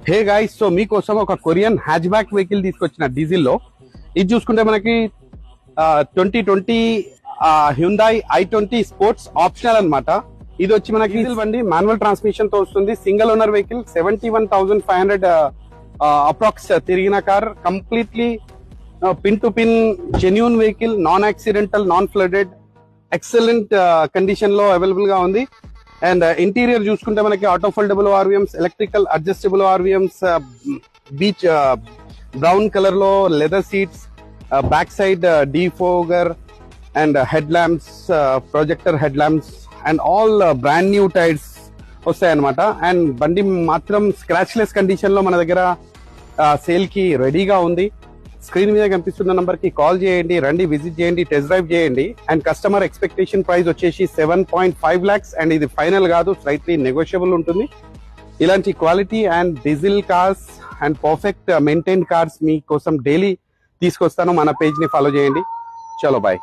Hey guys, so మీకోసం ఒక Korean hatch back vehicle తీసుకొచ్చిన డీజిల్ లో. ఇది చూసుకుంటే మనకి 2020 హ్యుండాయ్ i20 స్పోర్ట్స్ ఆప్షనల్ అన్నమాట. ఇది వచ్చి మనకి డీజిల్ బండి, మాన్యువల్ ట్రాన్స్మిషన్ తో వస్తుంది. సింగిల్ ఓనర్ వెహికల్, 71,500 అప్రాక్స్ తిరిగిన car. Completely pin to pin genuine vehicle, non accidental, non flooded, excellent condition లో అవైలబుల్ గా ఉంది. అండ్ ఇంటీరియర్ చూసుకుంటే మనకి auto foldable ORVMs, electrical adjustable ORVMs, beige brown colour లో leather seats, back side defogger and head lamps, projector head lamps and all brand new tyres వస్తాయన్నమాట. And బండి మాత్రం scratch less condition లో మన దగ్గర sale కి రెడీగా ఉంది. స్క్రీన్ మీద కనిపిస్తున్న నంబర్ కి కాల్ చేయండి, రండి విజిట్ చేయండి, టెస్ట్ డ్రైవ్ చేయండి. అండ్ కస్టమర్ ఎక్స్పెక్టేషన్ ప్రైస్ వచ్చేసి 7.5 lakhs. అండ్ ఇది ఫైనల్ కాదు, స్లైట్లీ నెగోషియబుల్ ఉంటుంది. ఇలాంటి quality and diesel cars and perfect maintain cars మీకోసం డైలీ తీసుకొస్తాను. మన పేజ్ ని ఫాలో చేయండి. చలో బాయ్.